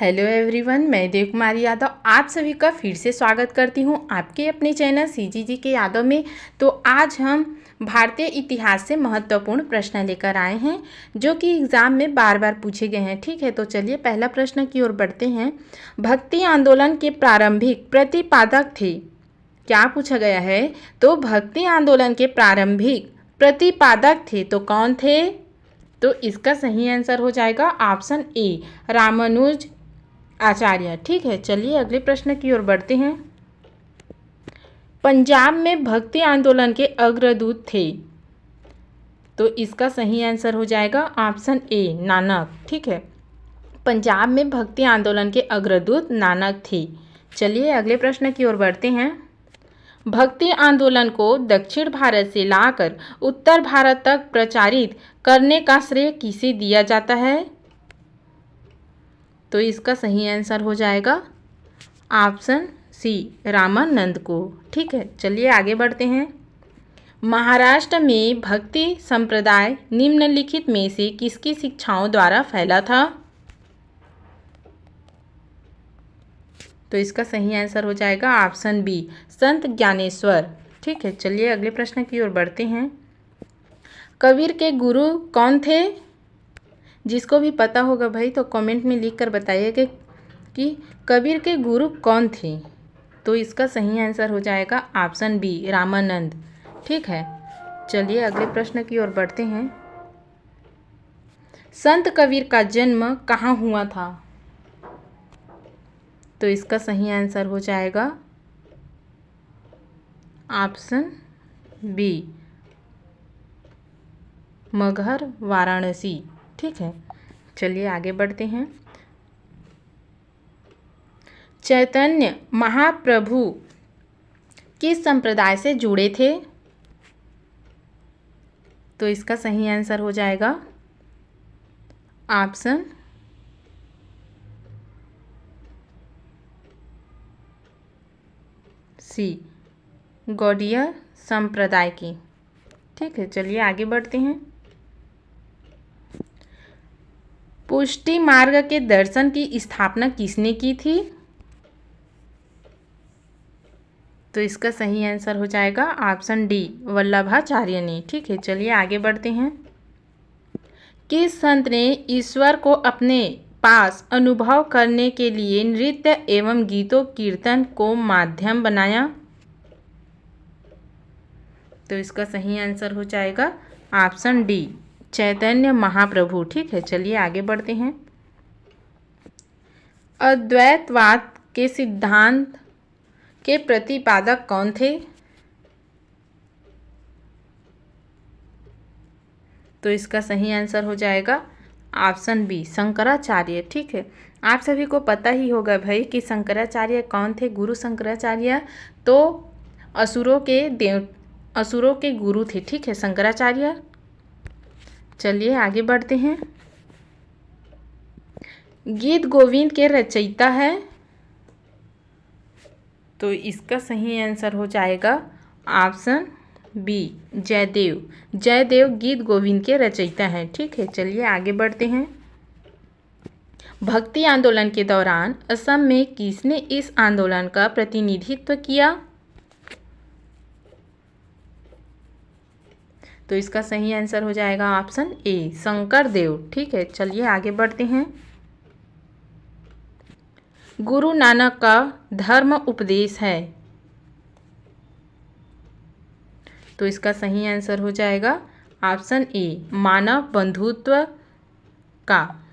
Hello everyone, मैं देव कुमारी यादव आप सभी का फिर से स्वागत करती हूं आपके अपने चैनल सीजीजी के यादव में। तो आज हम भारतीय इतिहास से महत्वपूर्ण प्रश्न लेकर आए हैं जो कि एग्ज़ाम में बार बार पूछे गए हैं। ठीक है, तो चलिए पहला प्रश्न की ओर बढ़ते हैं। भक्ति आंदोलन के प्रारंभिक प्रतिपादक थे। क्या पूछा गया है? तो भक्ति आंदोलन के प्रारंभिक प्रतिपादक थे तो कौन थे? तो इसका सही आंसर हो जाएगा ऑप्शन ए, रामानुज आचार्य। ठीक है, चलिए अगले प्रश्न की ओर बढ़ते हैं। पंजाब में भक्ति आंदोलन के अग्रदूत थे तो इसका सही आंसर हो जाएगा ऑप्शन ए, नानक। ठीक है, पंजाब में भक्ति आंदोलन के अग्रदूत नानक थे। चलिए अगले प्रश्न की ओर बढ़ते हैं। भक्ति आंदोलन को दक्षिण भारत से लाकर उत्तर भारत तक प्रचारित करने का श्रेय किसे दिया जाता है? तो इसका सही आंसर हो जाएगा ऑप्शन सी, रामानंद को। ठीक है, चलिए आगे बढ़ते हैं। महाराष्ट्र में भक्ति संप्रदाय निम्नलिखित में से किसकी शिक्षाओं द्वारा फैला था? तो इसका सही आंसर हो जाएगा ऑप्शन बी, संत ज्ञानेश्वर। ठीक है, चलिए अगले प्रश्न की ओर बढ़ते हैं। कबीर के गुरु कौन थे? जिसको भी पता होगा भाई तो कमेंट में लिख कर बताइए कि कबीर के गुरु कौन थे। तो इसका सही आंसर हो जाएगा ऑप्शन बी, रामानंद। ठीक है, चलिए अगले प्रश्न की ओर बढ़ते हैं। संत कबीर का जन्म कहाँ हुआ था? तो इसका सही आंसर हो जाएगा ऑप्शन बी, मगहर, वाराणसी। ठीक है, चलिए आगे बढ़ते हैं। चैतन्य महाप्रभु किस संप्रदाय से जुड़े थे? तो इसका सही आंसर हो जाएगा ऑप्शन सी, गौड़ीय संप्रदाय की। ठीक है, चलिए आगे बढ़ते हैं। पुष्टि मार्ग के दर्शन की स्थापना किसने की थी? तो इसका सही आंसर हो जाएगा ऑप्शन डी, वल्लभाचार्य ने। ठीक है, चलिए आगे बढ़ते हैं। किस संत ने ईश्वर को अपने पास अनुभव करने के लिए नृत्य एवं गीतों कीर्तन को माध्यम बनाया? तो इसका सही आंसर हो जाएगा ऑप्शन डी, चैतन्य महाप्रभु। ठीक है, चलिए आगे बढ़ते हैं। अद्वैतवाद के सिद्धांत के प्रतिपादक कौन थे? तो इसका सही आंसर हो जाएगा ऑप्शन बी, शंकराचार्य। ठीक है, आप सभी को पता ही होगा भाई कि शंकराचार्य कौन थे। गुरु शंकराचार्य तो असुरों के गुरु थे। ठीक है, शंकराचार्य। चलिए आगे बढ़ते हैं। गीत गोविंद के रचयिता है? तो इसका सही आंसर हो जाएगा ऑप्शन बी, जयदेव। जयदेव गीत गोविंद के रचयिता हैं। ठीक है, चलिए आगे बढ़ते हैं। भक्ति आंदोलन के दौरान असम में किसने इस आंदोलन का प्रतिनिधित्व किया? तो इसका सही आंसर हो जाएगा ऑप्शन ए, शंकरदेव। ठीक है, चलिए आगे बढ़ते हैं। गुरु नानक का धर्म उपदेश है? तो इसका सही आंसर हो जाएगा ऑप्शन ए, मानव बंधुत्व का।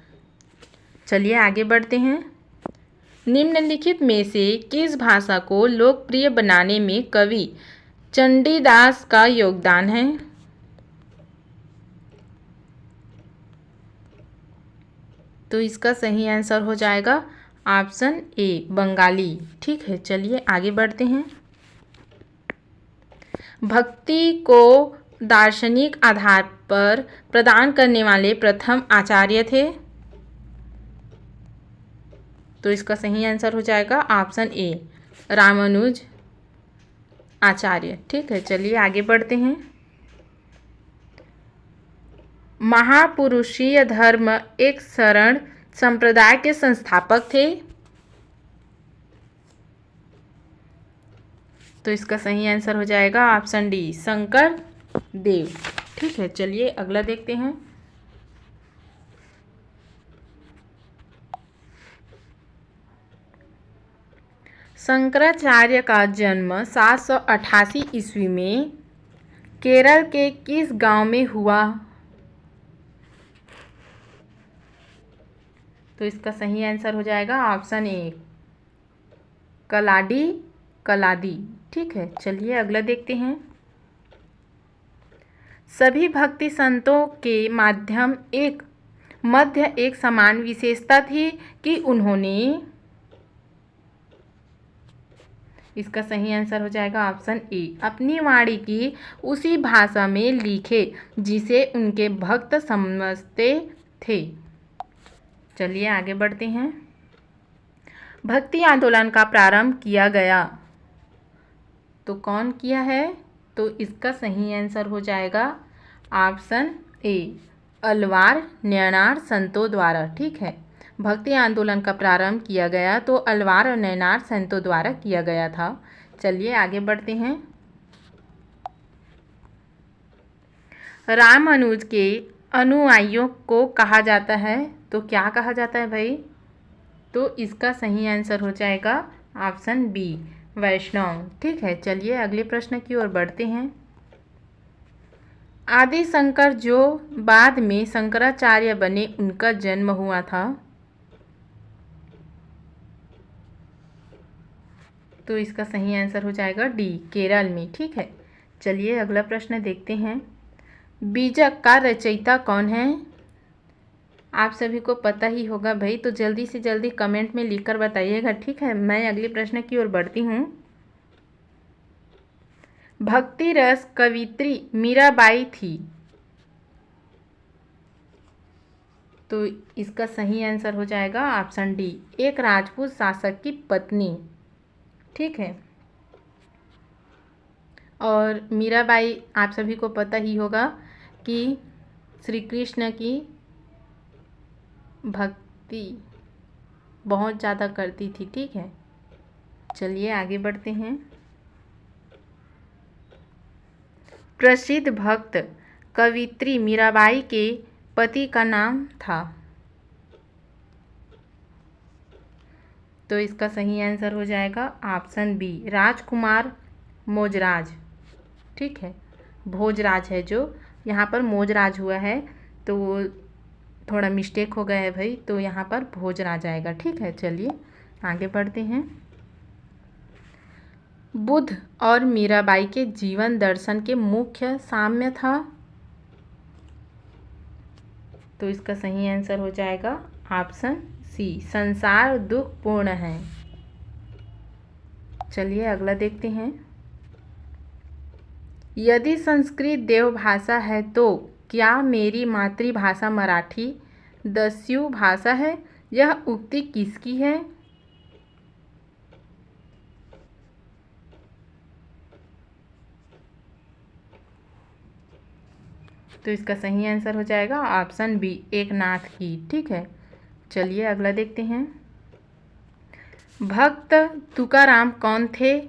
चलिए आगे बढ़ते हैं। निम्नलिखित में से किस भाषा को लोकप्रिय बनाने में कवि चंडीदास का योगदान है? तो इसका सही आंसर हो जाएगा ऑप्शन ए, बंगाली। ठीक है, चलिए आगे बढ़ते हैं। भक्ति को दार्शनिक आधार पर प्रदान करने वाले प्रथम आचार्य थे? तो इसका सही आंसर हो जाएगा ऑप्शन ए, रामानुज आचार्य। ठीक है, चलिए आगे बढ़ते हैं। महापुरुषीय धर्म एक संप्रदाय के संस्थापक थे? तो इसका सही आंसर हो जाएगा ऑप्शन डी, शंकर देव। ठीक है, चलिए अगला देखते हैं। शंकराचार्य का जन्म 788 ईस्वी में केरल के किस गांव में हुआ? तो इसका सही आंसर हो जाएगा ऑप्शन ए, कलादी। ठीक है, चलिए अगला देखते हैं। सभी भक्ति संतों के मध्य एक समान विशेषता थी कि उन्होंने, इसका सही आंसर हो जाएगा ऑप्शन ए, अपनी वाणी की उसी भाषा में लिखे जिसे उनके भक्त समझते थे। चलिए आगे बढ़ते हैं। भक्ति आंदोलन का प्रारंभ किया गया तो कौन किया है? तो इसका सही आंसर हो जाएगा ऑप्शन ए, अलवार नयनार संतों द्वारा। ठीक है, भक्ति आंदोलन का प्रारंभ किया गया तो अलवार और नयनार संतों द्वारा किया गया था। चलिए आगे बढ़ते हैं। रामानुज के अनुयायियों को कहा जाता है तो क्या कहा जाता है भाई? तो इसका सही आंसर हो जाएगा ऑप्शन बी, वैष्णव। ठीक है, चलिए अगले प्रश्न की ओर बढ़ते हैं। आदि शंकर जो बाद में शंकराचार्य बने, उनका जन्म हुआ था? तो इसका सही आंसर हो जाएगा डी, केरल में। ठीक है, चलिए अगला प्रश्न देखते हैं। बीजक का रचयिता कौन है? आप सभी को पता ही होगा भाई, तो जल्दी से जल्दी कमेंट में लिखकर बताइएगा। ठीक है, मैं अगले प्रश्न की ओर बढ़ती हूँ। भक्ति रस कवित्री मीराबाई थी, तो इसका सही आंसर हो जाएगा ऑप्शन डी, एक राजपूत शासक की पत्नी। ठीक है, और मीराबाई आप सभी को पता ही होगा कि श्री कृष्ण की भक्ति बहुत ज़्यादा करती थी। ठीक है, चलिए आगे बढ़ते हैं। प्रसिद्ध भक्त कवित्री मीराबाई के पति का नाम था? तो इसका सही आंसर हो जाएगा ऑप्शन बी, राजकुमार मोजराज। ठीक है, भोजराज है जो, यहाँ पर मोजराज हुआ है तो थोड़ा मिस्टेक हो गया है भाई, तो यहाँ पर भोजराज आएगा। ठीक है, चलिए आगे बढ़ते हैं। बुद्ध और मीराबाई के जीवन दर्शन के मुख्य साम्य था? तो इसका सही आंसर हो जाएगा ऑप्शन सी, संसार दुखपूर्ण है। चलिए अगला देखते हैं। यदि संस्कृत देवभाषा है तो क्या मेरी मातृभाषा मराठी दस्यु भाषा है? यह उक्ति किसकी है? तो इसका सही आंसर हो जाएगा ऑप्शन बी, एकनाथ की। ठीक है, चलिए अगला देखते हैं। भक्त तुकाराम कौन थे?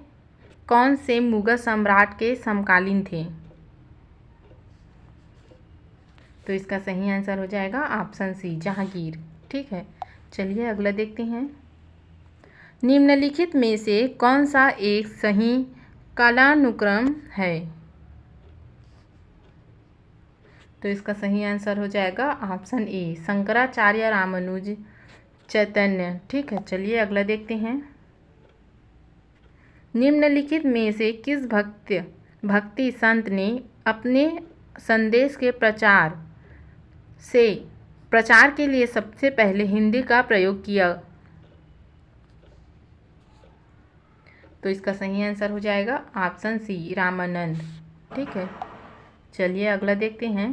कौन से मुगल सम्राट के समकालीन थे? तो इसका सही आंसर हो जाएगा ऑप्शन सी, जहांगीर। ठीक है, चलिए अगला देखते हैं। निम्नलिखित में से कौन सा एक सही कालानुक्रम है? तो इसका सही आंसर हो जाएगा ऑप्शन ए, शंकराचार्य रामानुज चैतन्य। ठीक है, चलिए अगला देखते हैं। निम्नलिखित में से किस भक्ति संत ने अपने संदेश के प्रचार के लिए सबसे पहले हिंदी का प्रयोग किया? तो इसका सही आंसर हो जाएगा ऑप्शन सी, रामानंद। ठीक है, चलिए अगला देखते हैं।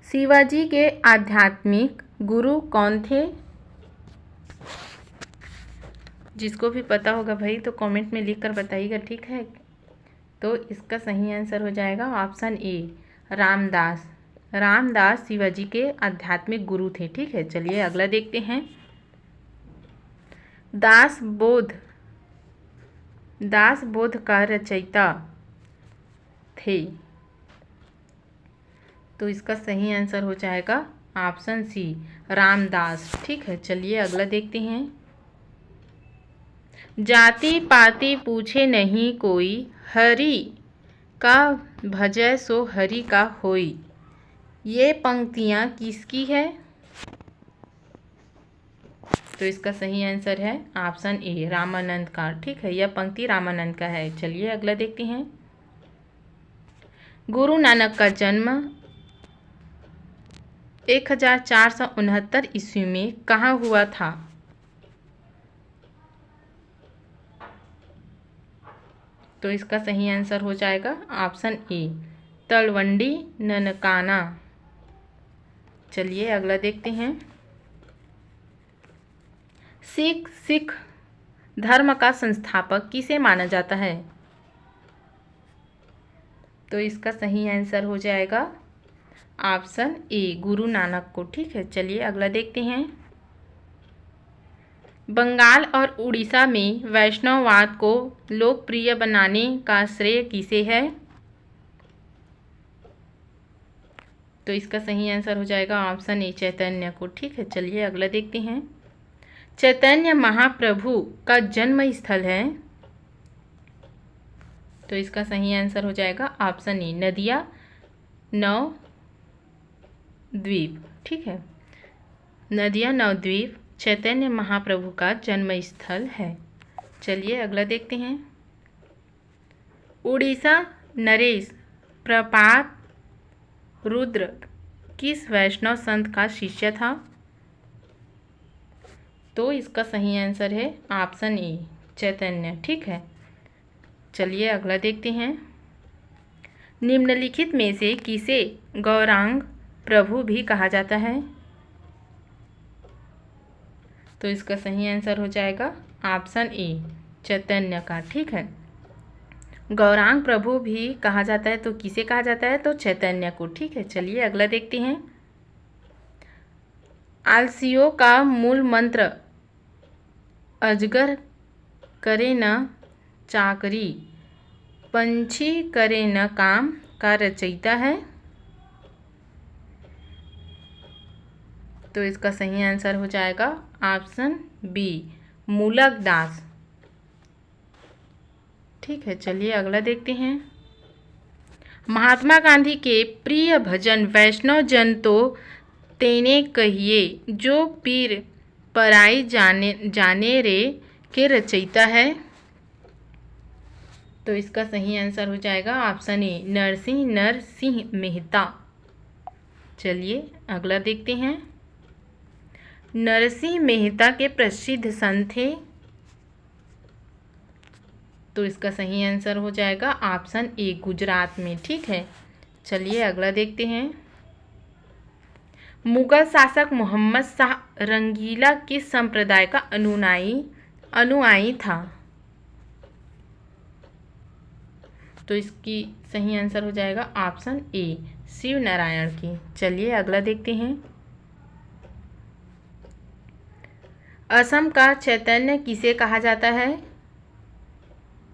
शिवाजी के आध्यात्मिक गुरु कौन थे? जिसको भी पता होगा भाई तो कमेंट में लिखकर बताइएगा। ठीक है, तो इसका सही आंसर हो जाएगा ऑप्शन ए, रामदास। रामदास शिवाजी के आध्यात्मिक गुरु थे। ठीक है, चलिए अगला देखते हैं। दास बोध का रचयिता थे। तो इसका सही आंसर हो जाएगा ऑप्शन सी, रामदास। ठीक है, चलिए अगला देखते हैं। जाति पाति पूछे नहीं कोई, हरि का भजय सो हरि का होई। ये पंक्तियाँ किसकी है? तो इसका सही आंसर है ऑप्शन ए, रामानंद का। ठीक है, यह पंक्ति रामानंद का है। चलिए अगला देखते हैं। गुरु नानक का जन्म 1469 ईस्वी में कहाँ हुआ था? तो इसका सही आंसर हो जाएगा ऑप्शन ए, तलवंडी ननकाना। चलिए अगला देखते हैं। सिख धर्म का संस्थापक किसे माना जाता है? तो इसका सही आंसर हो जाएगा ऑप्शन ए, गुरु नानक को। ठीक है, चलिए अगला देखते हैं। बंगाल और उड़ीसा में वैष्णववाद को लोकप्रिय बनाने का श्रेय किसे है? तो इसका सही आंसर हो जाएगा ऑप्शन ए, चैतन्य को। ठीक है, चलिए अगला देखते हैं। चैतन्य महाप्रभु का जन्म स्थल है। तो इसका सही आंसर हो जाएगा ऑप्शन ए, नदिया नवद्वीप। ठीक है, नदिया नवद्वीप चैतन्य महाप्रभु का जन्म स्थल है। चलिए अगला देखते हैं। उड़ीसा नरेश प्रपात रुद्र किस वैष्णव संत का शिष्य था? तो इसका सही आंसर है ऑप्शन ए, चैतन्य। ठीक है, चलिए अगला देखते हैं। निम्नलिखित में से किसे गौरांग प्रभु भी कहा जाता है? तो इसका सही आंसर हो जाएगा ऑप्शन ए, चैतन्य का। ठीक है, गौरांग प्रभु भी कहा जाता है, तो किसे कहा जाता है? तो चैतन्य को। ठीक है, चलिए अगला देखते हैं। आलसियों का मूल मंत्र अजगर करे न चाकरी, पंछी करे न काम का रचयिता है? तो इसका सही आंसर हो जाएगा ऑप्शन बी, मूलक दास। ठीक है, चलिए अगला देखते हैं। महात्मा गांधी के प्रिय भजन वैष्णव जन तो तेने कहिए, जो पीर पराई जाने रे के रचयिता है? तो इसका सही आंसर हो जाएगा ऑप्शन ए, नरसिंह मेहता। चलिए अगला देखते हैं। नरसिंह मेहता के प्रसिद्ध संत थे। तो इसका सही आंसर हो जाएगा ऑप्शन ए, गुजरात में। ठीक है, चलिए अगला देखते हैं। मुगल शासक मोहम्मद शाह रंगीला किस संप्रदाय का अनुयायी था? तो इसकी सही आंसर हो जाएगा ऑप्शन ए, शिव नारायण की। चलिए अगला देखते हैं। असम का चैतन्य किसे कहा जाता है?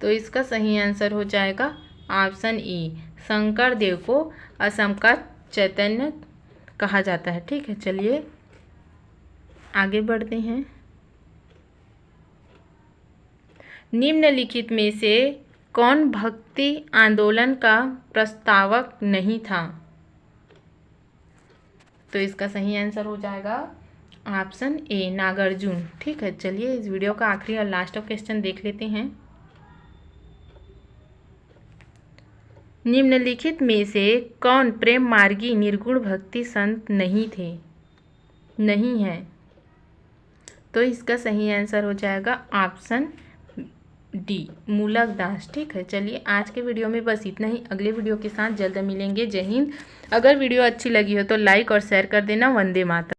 तो इसका सही आंसर हो जाएगा ऑप्शन ई, शंकर देव को असम का चैतन्य कहा जाता है। ठीक है, चलिए आगे बढ़ते हैं। निम्नलिखित में से कौन भक्ति आंदोलन का प्रस्तावक नहीं था? तो इसका सही आंसर हो जाएगा ऑप्शन ए, नागार्जुन। ठीक है, चलिए इस वीडियो का आखिरी और लास्ट क्वेश्चन देख लेते हैं। निम्नलिखित में से कौन प्रेम मार्गी निर्गुण भक्ति संत नहीं है? तो इसका सही आंसर हो जाएगा ऑप्शन डी, मूलक दास। ठीक है, चलिए आज के वीडियो में बस इतना ही। अगले वीडियो के साथ जल्द मिलेंगे। जय हिंद। अगर वीडियो अच्छी लगी हो तो लाइक और शेयर कर देना। वंदे मातरम।